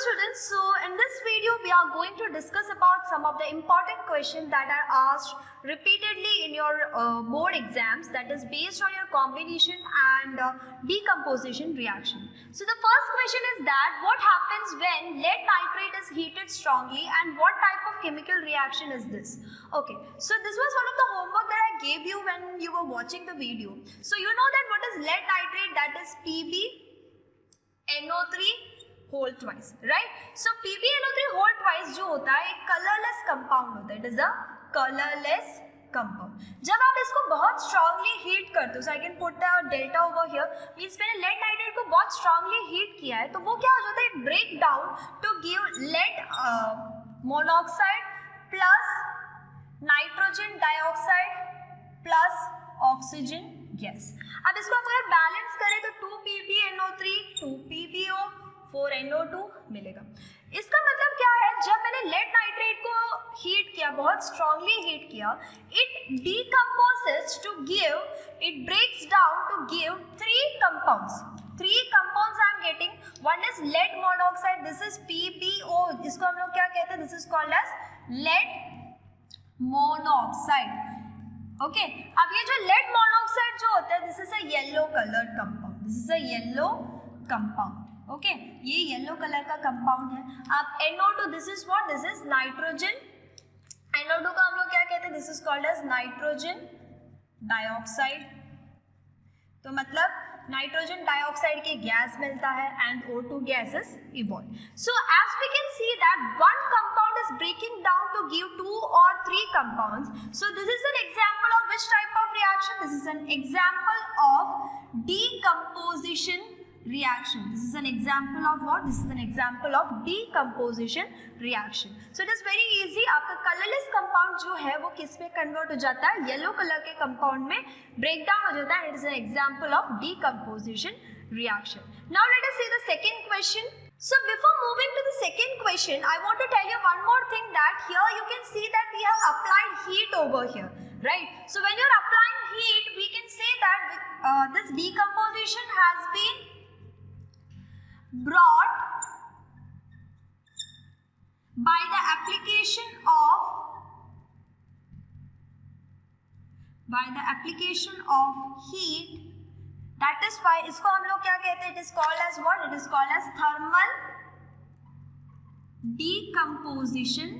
students, so in this video we are going to discuss about some of the important questions that are asked repeatedly in your board exams, that is based on your combination and decomposition reaction. So the first question is that what happens when lead nitrate is heated strongly and what type of chemical reaction is this? Okay, so this was one of the homework that I gave you when you were watching the video. So you know that what is lead nitrate, that is PbNO3 whole twice, right? So PbNO3 whole twice जो होता है एक colourless compound होता है, it is a colourless compound. जब आप इसको बहुत स्ट्रांगली हीट करते हो, so I can put the delta over here, means मैंने लेड नाइट्रेट को बहुत स्ट्रांगली हीट किया है, तो वो क्या हो जाता है, break down to give lead monoxide plus nitrogen dioxide plus oxygen gas. अब इसको अगर बैलेंस करें तो 2PbNO3 2PbO 4NO2 मिलेगा. इसका मतलब क्या है, जब मैंने लेड नाइट्रेट को हीट किया, बहुत स्ट्रांगली हीट किया, it decomposes to give, it breaks down to give three compounds I am getting. One is lead monoxide, this is PbO, इसको हम लोग क्या कहते हैं, this is called as lead monoxide. Okay, अब ये जो lead monoxide जो होता है, this is a yellow colored compound, this is a yellow compound. Okay, ये येलो कलर का कंपाउंड है. अब NO2, this is what, this is nitrogen. NO2 का हम लोग क्या कहते हैं, this is called as nitrogen dioxide. तो मतलब नाइट्रोजन डाइऑक्साइड के गैस मिलता है and O2 gases evolve. So as we can see that one compound is breaking down to give 2 or 3 compounds. So this is an example of which type of reaction? This is an example of decomposition reaction. This is an example of what? This is an example of decomposition reaction. So it is very easy. आपका colourless compound जो है वो किस में convert हो जाता है, yellow colour के कंपाउंड में ब्रेक डाउन हो जाता है. It is an example of decomposition reaction. Now let us see the second question. So before moving to the second question, I want to tell you one more thing, that here you can see that we have applied heat over here, right? So when you are applying heat, we can say that this decomposition has been brought by the application of heat. That is why इसको हम लोग क्या कहते हैं, it is called as what? It is called as thermal decomposition.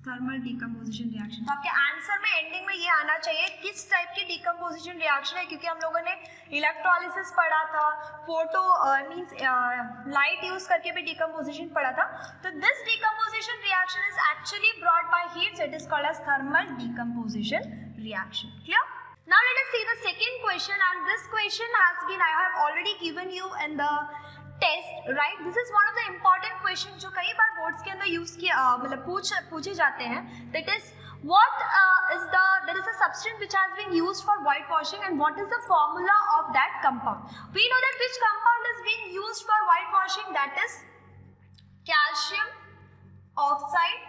Thermal decomposition reaction. तो आपके answer में ending में ये आना चाहिए किस टाइप की डिकम्पोजिशन रिएक्शन है, क्योंकि हम लोगों ने इलेक्ट्रोलिसिस पढ़ा था, फोटो मींस लाइट यूज करके भी डिकम्पोजिशन पढ़ा था. तो this decomposition reaction is actually brought by heat, so it is called as thermal decomposition reaction. Clear? Now let us see the second question, and this question has been, I have already given you in the test, right? This is one of the important questions जो कई बार boards के अंदर use किया मतलब पूछे जाते हैं. That is what there is a substance which has been used for whitewashing and what is the formula of that compound. We know that which compound is being used for whitewashing, that is calcium oxide,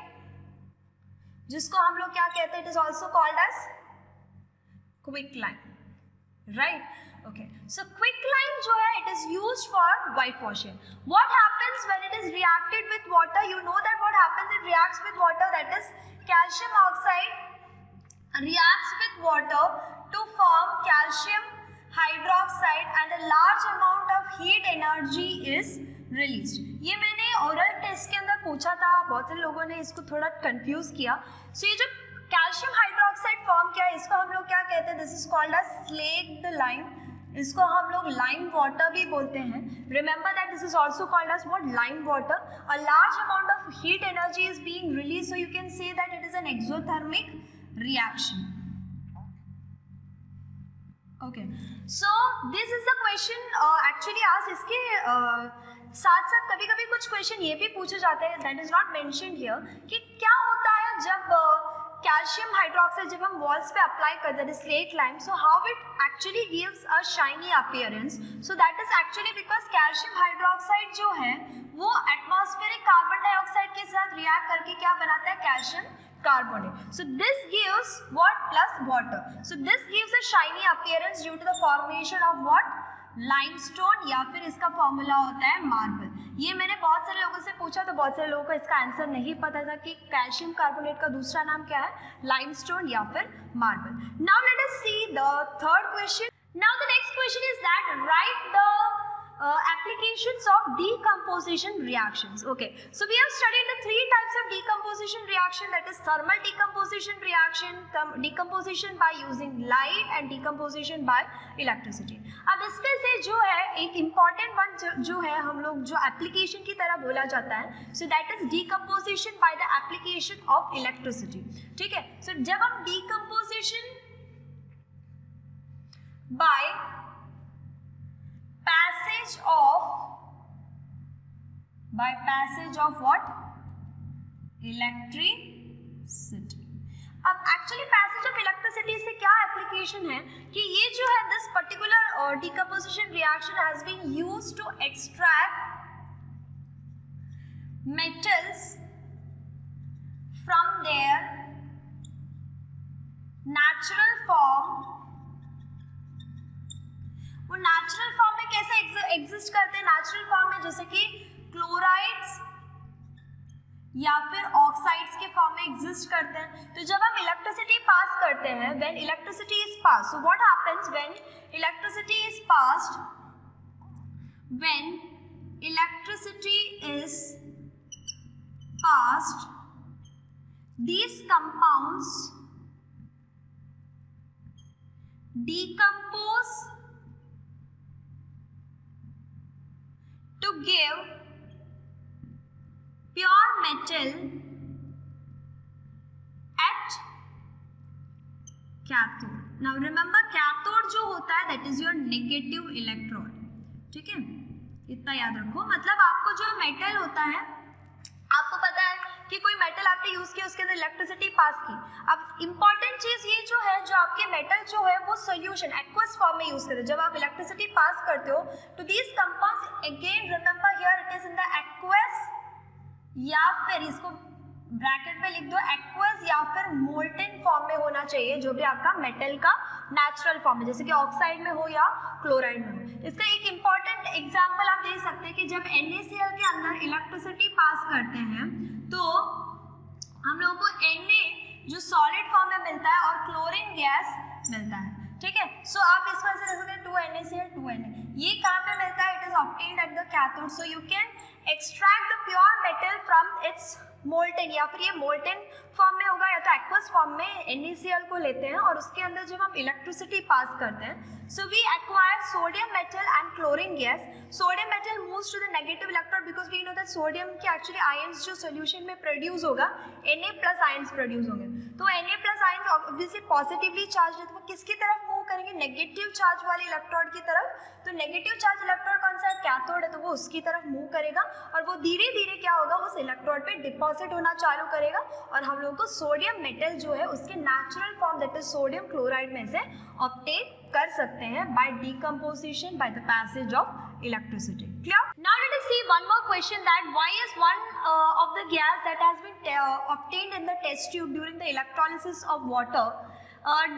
जिसको हम लोग क्या कहते हैं, it is also called as quicklime, right? Okay, so quicklime जो है, it is used for whitewashing. What happens when it is reacted with water? You know that what happens, it reacts with water, that is calcium oxide reacts with water to form calcium hydroxide and a large amount of heat energy is released. ये मैंने oral test के अंदर पूछा था, बहुत से लोगों ने इसको थोड़ा कंफ्यूज किया. सो ये जो कैल्शियम हाइड्रोक्साइड फॉर्म क्या है, इसको हम लोग क्या कहते हैं, this is called as slaked lime. इसको हम लोग लाइम वाटर भी बोलते हैं. Remember that this is also called as what, lime water. A large amount of heat energy is being release, so you can say that it is an exothermic reaction. Okay, so this is the question actually आज. इसके साथ साथ कभी कभी कुछ question ये भी पूछे जाते हैं, that is not mentioned here, कि क्या होता है जब कैल्शियम हाइड्रोक्साइड जब हम वॉल्स पे अप्लाई करते हैं, slate lime, so how it actually gives a shiny appearance. So that is actually because calcium hydroxide जो है वो एटमॉस्फेरिक कार्बन डाइऑक्साइड के साथ रिएक्ट करके क्या बनाता है, calcium carbonate. So this gives what? Plus water. So this gives a shiny appearance due to the formation of what? Limestone या फिर इसका फॉर्मूला होता है मार्बल। ये मैंने बहुत सारे लोगों से पूछा तो बहुत सारे लोगों को इसका आंसर नहीं पता था कि कैल्शियम कार्बोनेट का दूसरा नाम क्या है, लाइमस्टोन या फिर marble. Now let us see the third question. Now the next question is that right the applications of decomposition reactions. Okay, so we have studied the three types of decomposition reaction, that is thermal decomposition reaction, decomposition by using light and decomposition by electricity. अब इसमें से जो है एक important one जो है हम लोग जो application की तरह बोला जाता है, so that is decomposition by the application of electricity. ठीक है, so जब हम decomposition by passage of what? Electricity. अब एक्चुअली पैसेज ऑफ इलेक्ट्रिसिटी से क्या एप्लीकेशन है कि ये जो है this particular decomposition reaction has been used to extract metals from their natural form. वो नेचुरल फॉर्म में कैसे एग्जिस्ट करते हैं? नेचुरल फॉर्म में जैसे कि क्लोराइड्स या फिर ऑक्साइड्स के फॉर्म में एग्जिस्ट करते हैं। तो जब हम इलेक्ट्रिसिटी पास करते हैं, when electricity is pass, so what happens when electricity is passed, when electricity is passed, these compounds decompose to give pure metal at cathode. Now remember cathode जो होता है that is your negative electrode. ठीक है, इतना याद रखो। मतलब आपको जो मेटल होता है, आपको पता है कि कोई मेटल आपने यूज किया, उसके अंदर इलेक्ट्रिसिटी पास की। अब इंपॉर्टेंट चीज ये जो है, जो आपके मेटल जो है वो सोल्यूशन एक्वस फॉर्म में यूज करते हैं। जब आप इलेक्ट्रिसिटी पास करते हो तो these compounds again remember here it is in the aqueous, या फिर इसको ब्रैकेट में लिख दो एक्वस या फिर मोल्टेन फॉर्म में होना चाहिए, जो भी आपका मेटल का नेचुरल फॉर्म है, जैसे कि ऑक्साइड में हो या क्लोराइड में हो। इसका एक इंपॉर्टेंट एग्जांपल आप दे सकते हैं कि जब NaCl के अंदर इलेक्ट्रिसिटी पास करते हैं तो हम लोगों को Na जो सॉलिड फॉर्म में मिलता है और क्लोरीन गैस मिलता है। ठीक है, सो आप इस पर से देख सकते हैं 2NaCl 2Na, ये कहाँ पे मिलता है? It is obtained at the cathode. So you can extract the pure metal from its molten, या फिर ये मोल्टेन फॉर्म में होगा या तो एक्वस फॉर्म में NaCl को लेते हैं और उसके अंदर जब हम इलेक्ट्रिसिटी पास करते हैं, so we acquire sodium metal and chlorine gas. Sodium metal moves to the negative electrode because we know that sodium के एक्चुअली आयंस जो सोल्यूशन में प्रोड्यूस होगा, Na+ आयंस प्रोड्यूस होंगे। तो Na+ ions obviously positively charge है, तो वो किसकी तरफ मूव करेंगे? नेगेटिव चार्ज वाले इलेक्ट्रोड की तरफ। तो नेगेटिव चार्ज इलेक्ट्रोड कौन सा है? कैथोड है, तो वो उसकी तरफ मूव करेगा और वो धीरे धीरे क्या होगा? उस इलेक्ट्रोड पे डिपॉजिट होना चालू करेगा और हम लोगों को सोडियम मेटल जो है उसके natural form that is sodium chloride में से ऑब्टेन कर सकते हैं by decomposition by the passage of electricity. Clear? Now let us see one more question that why is one of the gas that has been obtained in the test tube during the electrolysis of water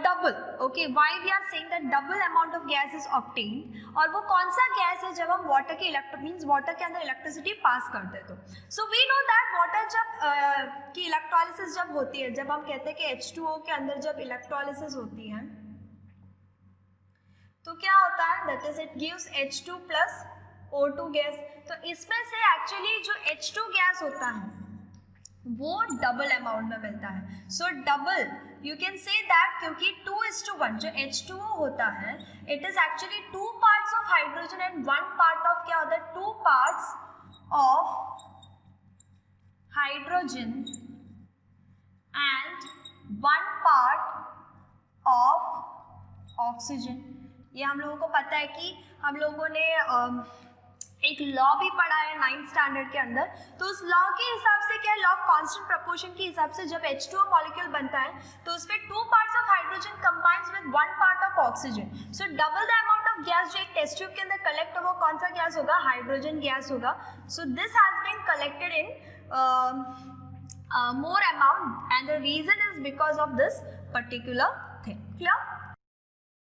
double, okay, why we are saying that double amount of gas is obtained, और वो कौन सा gas है जब हम water के means water के अंदर इलेक्ट्रिसिटी पास करते हैं। तो so we know that water जब की इलेक्ट्रोलिसिस जब होती है, जब हम कहते हैं कि H2O के अंदर जब इलेक्ट्रोलिसिस होती है तो क्या होता है? That is it gives H2 plus O2 gas. तो इसमें से एक्चुअली जो H2 गैस होता है वो डबल अमाउंट में मिलता है। सो double U can say that, क्योंकि 2:1 जो H2O होता है it is actually 2 parts of hydrogen and 1 part of क्या होता है? 2 parts of hydrogen and 1 part of oxygen. ये हम लोगों को पता है कि हम लोगों ने एक लॉ भी पढ़ा है 9th स्टैंडर्ड के अंदर। तो उस लॉ के हिसाब से क्या, लॉ ऑफ कांस्टेंट प्रोपोर्शन के हिसाब से जब H2O मॉलिक्यूल बनता है तो उसमें 2 parts of hydrogen combines with 1 part of oxygen. So double the amount of gas जो एक टेस्ट ट्यूब के अंदर कलेक्ट होगा, कौन सा गैस होगा? हाइड्रोजन गैस होगा। So this has been collected in more amount and the reason is because of this particular thing. Clear?